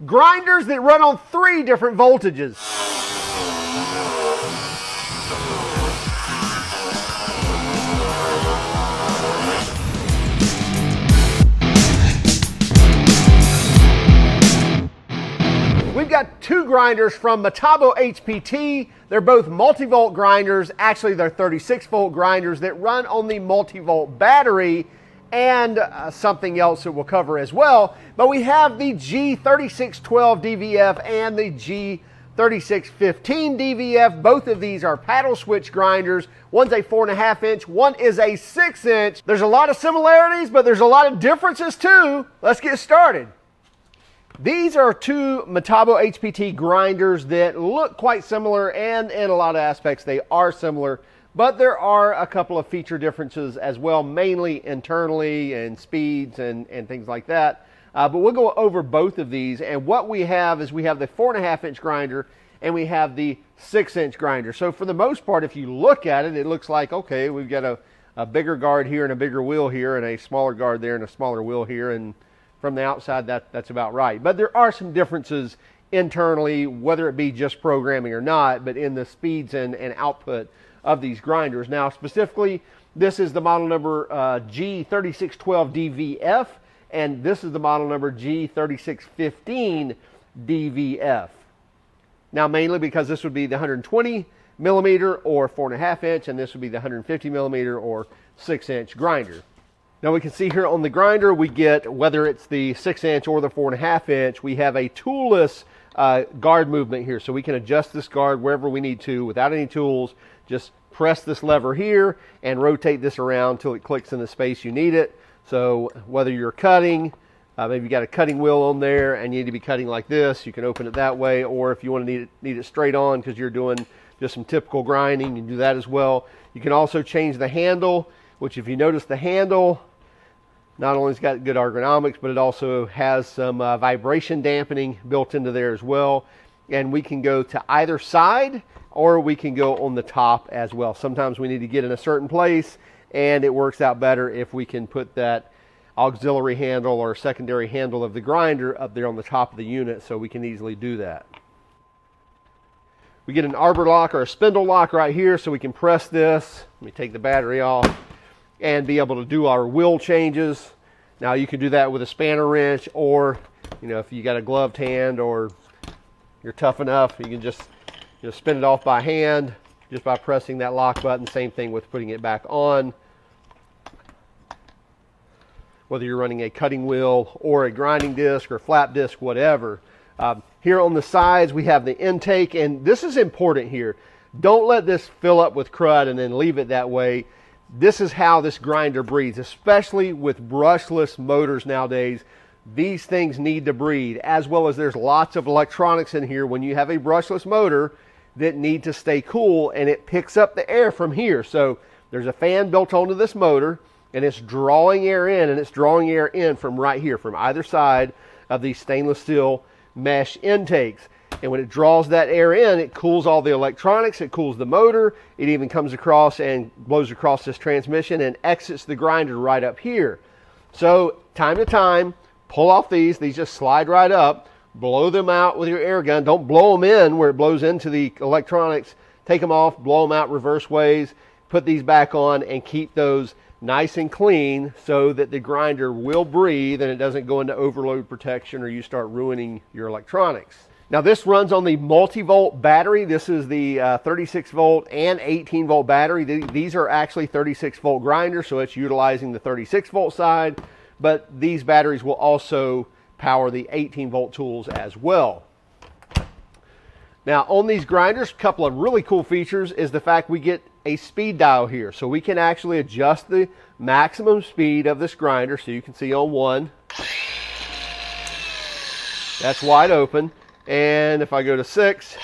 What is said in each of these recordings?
grinders that run on 3 different voltages. We've got 2 grinders from Metabo HPT. They're both multi-volt grinders. Actually, they're 36-volt grinders that run on the multi-volt battery and something else that we'll cover as well. But we have the G3612DVF and the G3615DVF. Both of these are paddle switch grinders. One's a 4.5 inch, one is a 6 inch. There's a lot of similarities, but there's a lot of differences too. Let's get started. These are 2 Metabo HPT grinders that look quite similar, and in a lot of aspects they are similar, but there are a couple of feature differences as well, mainly internally and speeds and things like that. But we'll go over both of these, and what we have is we have the 4.5 inch grinder and we have the 6 inch grinder. So for the most part, if you look at it, it looks like, okay, we've got a bigger guard here and a bigger wheel here and a smaller guard there and a smaller wheel here, and from the outside, that's about right. But there are some differences internally, whether it be just programming or not, but in the speeds and output of these grinders. Now, specifically, this is the model number G3612DVF, and this is the model number G3615DVF. Now, mainly because this would be the 120 millimeter or 4.5 inch, and this would be the 150 millimeter or 6 inch grinder. Now we can see here on the grinder, we get, whether it's the 6 inch or the 4.5 inch, we have a toolless guard movement here. So we can adjust this guard wherever we need to without any tools. Just press this lever here and rotate this around until it clicks in the space you need it. So whether you're cutting, maybe you got a cutting wheel on there and you need to be cutting like this, you can open it that way. Or if you want to need it straight on because you're doing just some typical grinding, you can do that as well. You can also change the handle, which if you notice the handle, not only has got good ergonomics, but it also has some vibration dampening built into there as well. And we can go to either side, or we can go on the top as well. Sometimes we need to get in a certain place, and it works out better if we can put that auxiliary handle or secondary handle of the grinder up there on the top of the unit, so we can easily do that. We get an arbor lock or a spindle lock right here, so we can press this. Let me take the battery off and be able to do our wheel changes. Now you can do that with a spanner wrench, or if you got a gloved hand or you're tough enough, you can just spin it off by hand just by pressing that lock button. Same thing with putting it back on. Whether you're running a cutting wheel or a grinding disc or flap disc, whatever. Here on the sides we have the intake, and this is important here. Don't let this fill up with crud and then leave it that way. This is how this grinder breathes, especially with brushless motors nowadays. These things need to breathe, as well as there's lots of electronics in here when you have a brushless motor that need to stay cool, and it picks up the air from here. So there's a fan built onto this motor, and it's drawing air in, and it's drawing air in from right here, from either side of these stainless steel mesh intakes. And when it draws that air in, it cools all the electronics, it cools the motor, it even comes across and blows across this transmission and exits the grinder right up here. So time to time, pull off these just slide right up, blow them out with your air gun. Don't blow them in where it blows into the electronics. Take them off, blow them out reverse ways, put these back on, and keep those nice and clean so that the grinder will breathe and it doesn't go into overload protection or you start ruining your electronics. Now this runs on the multi-volt battery. This is the 36 volt and 18 volt battery. These are actually 36 volt grinders, so it's utilizing the 36 volt side, but these batteries will also power the 18 volt tools as well. Now on these grinders, a couple of really cool features is the fact we get a speed dial here. So we can actually adjust the maximum speed of this grinder. So you can see on 1, that's wide open. And if I go to 6,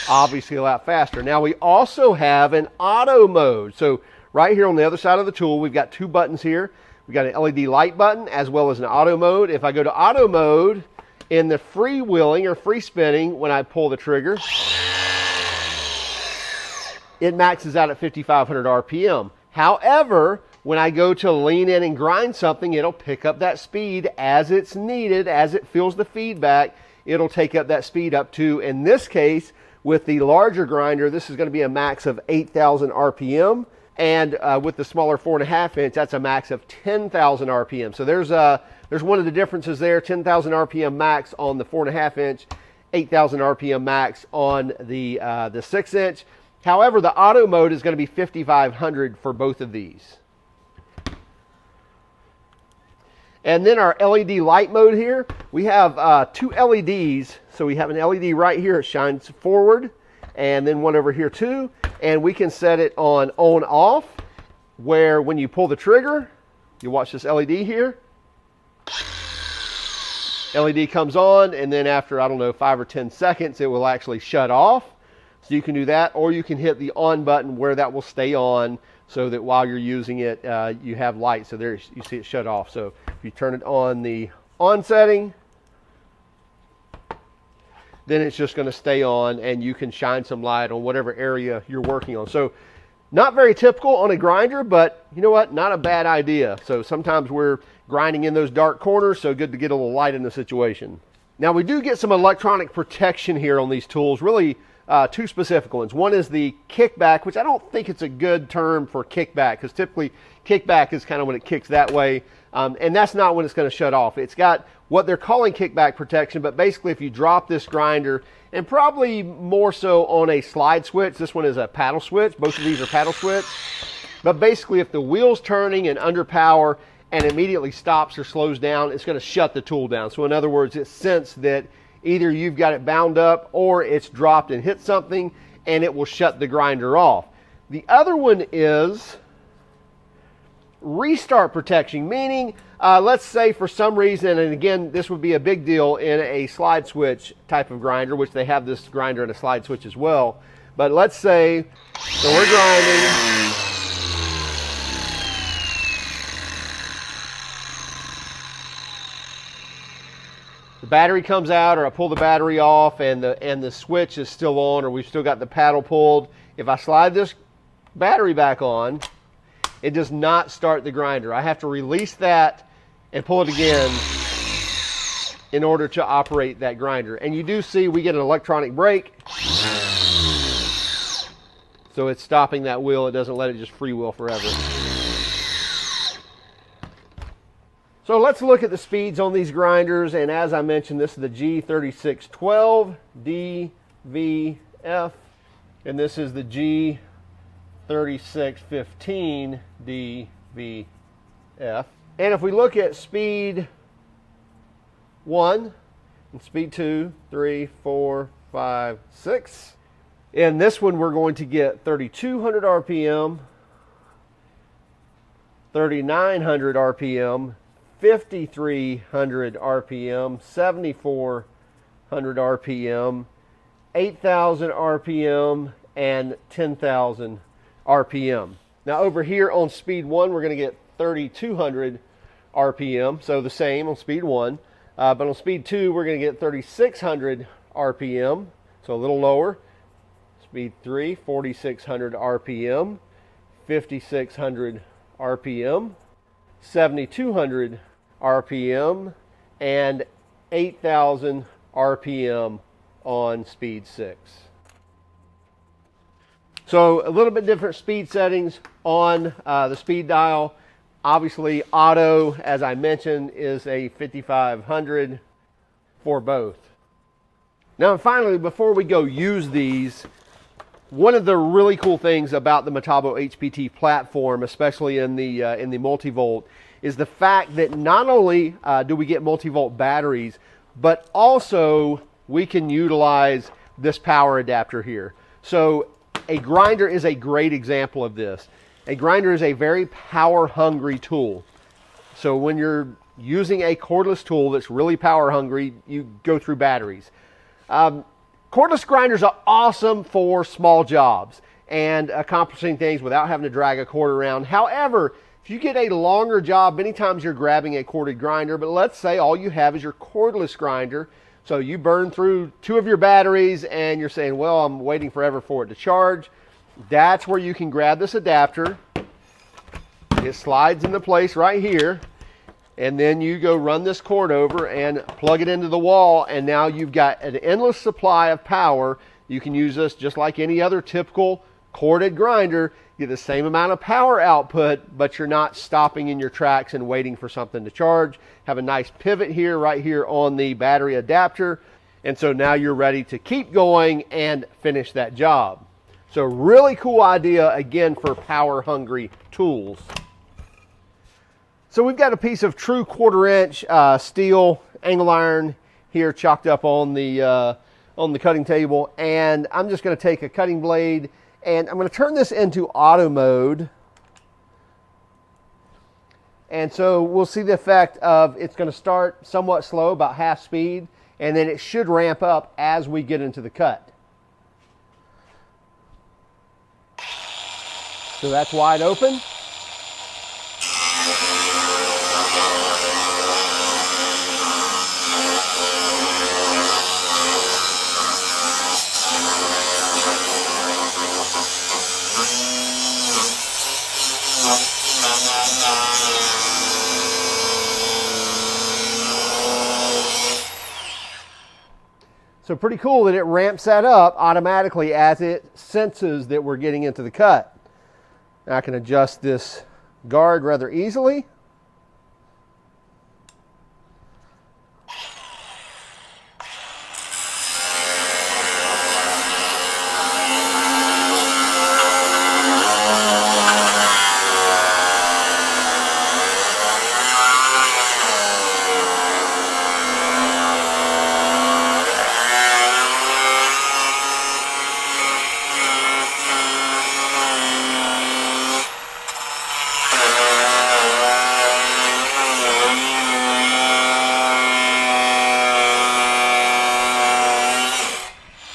obviously a lot faster. Now we also have an auto mode. So right here on the other side of the tool, we've got 2 buttons here. We've got an LED light button as well as an auto mode. If I go to auto mode, in the free wheeling or free spinning, when I pull the trigger, it maxes out at 5,500 RPM. However, when I go to lean in and grind something, it'll pick up that speed as it's needed, as it feels the feedback, it'll take up that speed up to, in this case, with the larger grinder, this is going to be a max of 8,000 RPM, and with the smaller 4.5 inch, that's a max of 10,000 RPM. So there's one of the differences there, 10,000 RPM max on the 4.5 inch, 8,000 RPM max on the 6 inch. However, the auto mode is going to be 5,500 for both of these. And then our LED light mode here, we have 2 LEDs. So we have an LED right here, it shines forward, and then one over here too. And we can set it on off, where when you pull the trigger, you watch this LED here. LED comes on, and then after, I don't know, 5 or 10 seconds, it will actually shut off. So you can do that, or you can hit the on button where that will stay on, so that while you're using it, you have light. So there you see it shut off. So if you turn it on the on setting, then it's just going to stay on, and you can shine some light on whatever area you're working on. So not very typical on a grinder, but you know what? Not a bad idea. So sometimes we're grinding in those dark corners, so good to get a little light in the situation. Now we do get some electronic protection here on these tools, really 2 specific ones. One is the kickback, which I don't think it's a good term for kickback, because typically kickback is kind of when it kicks that way, and that's not when it's going to shut off. It's got what they're calling kickback protection, but basically if you drop this grinder, and probably more so on a slide switch, this one is a paddle switch, both of these are paddle switch, but basically if the wheel's turning and under power and immediately stops or slows down, it's going to shut the tool down. So in other words, it's sensed that either you've got it bound up or it's dropped and hit something, and it will shut the grinder off. The other one is restart protection, meaning let's say for some reason, and again, this would be a big deal in a slide switch type of grinder, which they have this grinder in a slide switch as well. But let's say, so we're grinding. The battery comes out, or I pull the battery off, and the switch is still on, or we've still got the paddle pulled. If I slide this battery back on, it does not start the grinder. I have to release that and pull it again in order to operate that grinder. And you do see we get an electronic brake, so it's stopping that wheel. It doesn't let it just freewheel forever. So let's look at the speeds on these grinders, and as I mentioned, this is the G3612DVF, and this is the G3615DVF. And if we look at speed 1, and speed 2, 3, 4, 5, 6, in this one we're going to get 3,200 RPM, 3,900 RPM, 5,300 RPM, 7,400 RPM, 8,000 RPM, and 10,000 RPM. Now over here on speed 1, we're going to get 3,200 RPM, so the same on speed 1. But on speed 2, we're going to get 3,600 RPM, so a little lower. Speed 3, 4,600 RPM, 5,600 RPM, 7,200 RPM, and 8,000 RPM on speed 6. So a little bit different speed settings on the speed dial. Obviously auto, as I mentioned, is a 5,500 for both. Now finally, before we go use these, one of the really cool things about the Metabo HPT platform, especially in the multi-volt, is the fact that not only do we get multi-volt batteries, but also we can utilize this power adapter here. So a grinder is a great example of this. A grinder is a very power hungry tool. So when you're using a cordless tool that's really power hungry, you go through batteries. Cordless grinders are awesome for small jobs and accomplishing things without having to drag a cord around. However, if you get a longer job, many times you're grabbing a corded grinder, but let's say all you have is your cordless grinder. So you burn through 2 of your batteries and you're saying, well, I'm waiting forever for it to charge. That's where you can grab this adapter, It slides into place right here, and then you go run this cord over and plug it into the wall, and now you've got an endless supply of power. You can use this just like any other typical corded grinder. Get the same amount of power output, but you're not stopping in your tracks and waiting for something to charge. Have a nice pivot here, right here on the battery adapter. And so now you're ready to keep going and finish that job. So really cool idea, again, for power hungry tools. So we've got a piece of true 1/4 inch steel angle iron here chalked up on the cutting table. And I'm just gonna take a cutting blade and I'm going to turn this into auto mode. And so we'll see the effect of it's going to start somewhat slow, about half speed, and then it should ramp up as we get into the cut. So that's wide open. So pretty cool that it ramps that up automatically as it senses that we're getting into the cut. Now I can adjust this guard rather easily.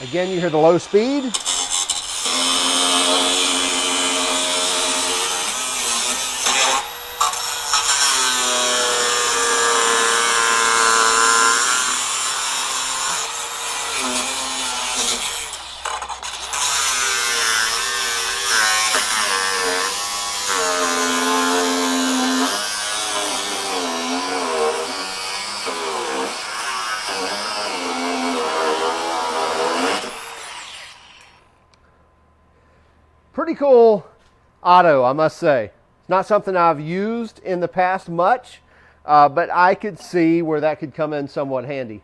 Again, you hear the low speed. Pretty cool auto, I must say. It's not something I've used in the past much, but I could see where that could come in somewhat handy.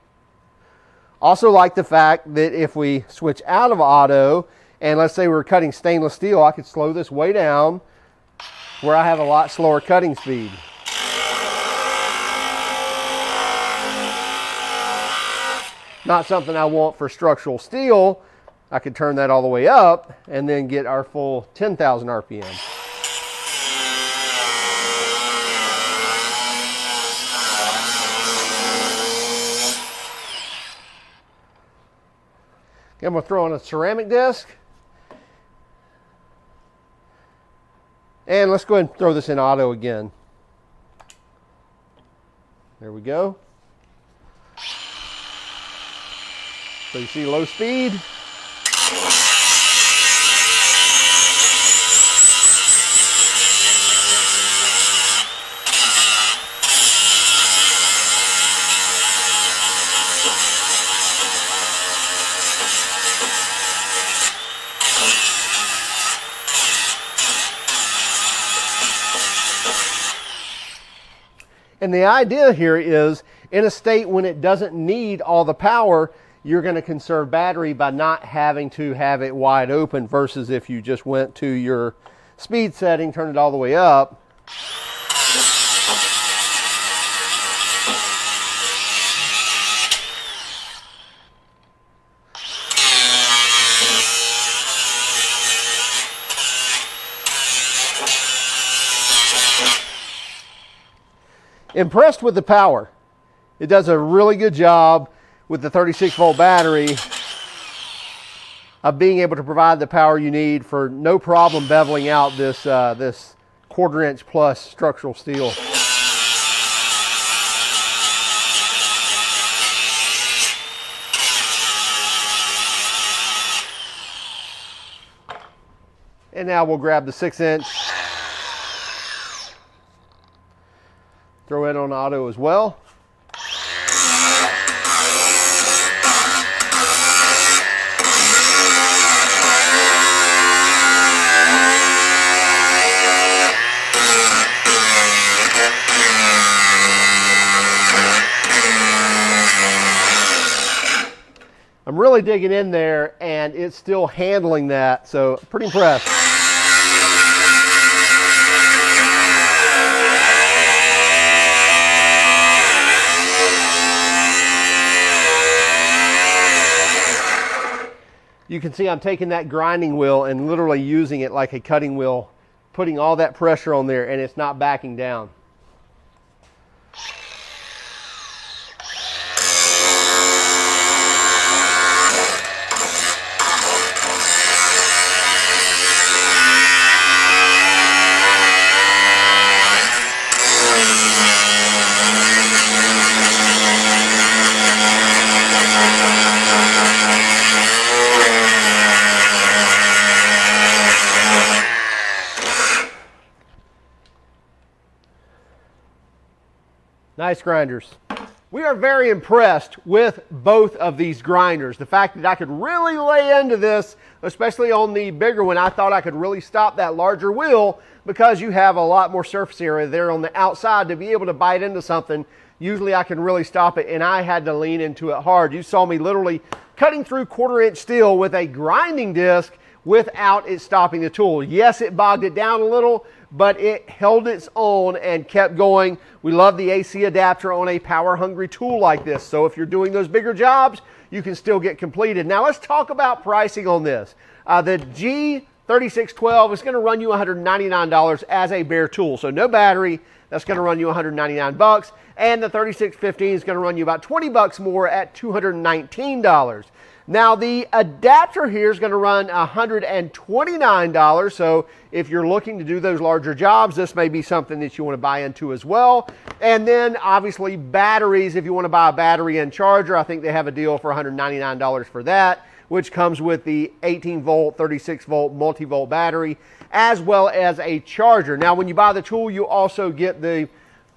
Also like the fact that if we switch out of auto, and let's say we're cutting stainless steel, I could slow this way down where I have a lot slower cutting speed. Not something I want for structural steel. I could turn that all the way up and then get our full 10,000 RPM. Okay, I'm going to throw on a ceramic disc. And let's go ahead and throw this in auto again. There we go. So you see low speed. And the idea here is, in a state when it doesn't need all the power, you're going to conserve battery by not having to have it wide open, versus if you just went to your speed setting, turn it all the way up. Impressed with the power. It does a really good job with the 36-volt battery of being able to provide the power you need for no problem beveling out this this 1/4 inch plus structural steel. And now we'll grab the 6 inch Throw it on auto as well. I'm really digging in there and it's still handling that, so pretty impressed. You can see I'm taking that grinding wheel and literally using it like a cutting wheel, putting all that pressure on there, and it's not backing down. Nice grinders. We are very impressed with both of these grinders. The fact that I could really lay into this, especially on the bigger one, I thought I could really stop that larger wheel because you have a lot more surface area there on the outside to be able to bite into something. Usually I can really stop it, and I had to lean into it hard. You saw me literally cutting through 1/4 inch steel with a grinding disc without it stopping the tool. Yes, it bogged it down a little, but it held its own and kept going. We love the AC adapter on a power-hungry tool like this. So if you're doing those bigger jobs, you can still get completed. Now let's talk about pricing on this. The G3612 is going to run you $199 as a bare tool. So no battery, that's going to run you $199. And the 3615 is going to run you about 20 bucks more at $219. Now the adapter here is going to run $129, so if you're looking to do those larger jobs, this may be something that you want to buy into as well. And then obviously batteries, if you want to buy a battery and charger, I think they have a deal for $199 for that, which comes with the 18 volt, 36 volt, multi-volt battery, as well as a charger. Now when you buy the tool, you also get the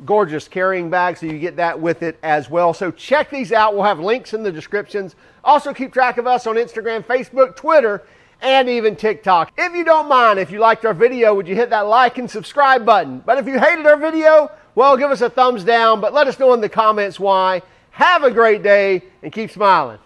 gorgeous carrying bag, so you get that with it as well. So check these out. We'll have links in the descriptions. Also keep track of us on Instagram, Facebook, Twitter, and even TikTok. If you don't mind, if you liked our video, would you hit that like and subscribe button? But if you hated our video, well, give us a thumbs down, but let us know in the comments why. Have a great day and keep smiling.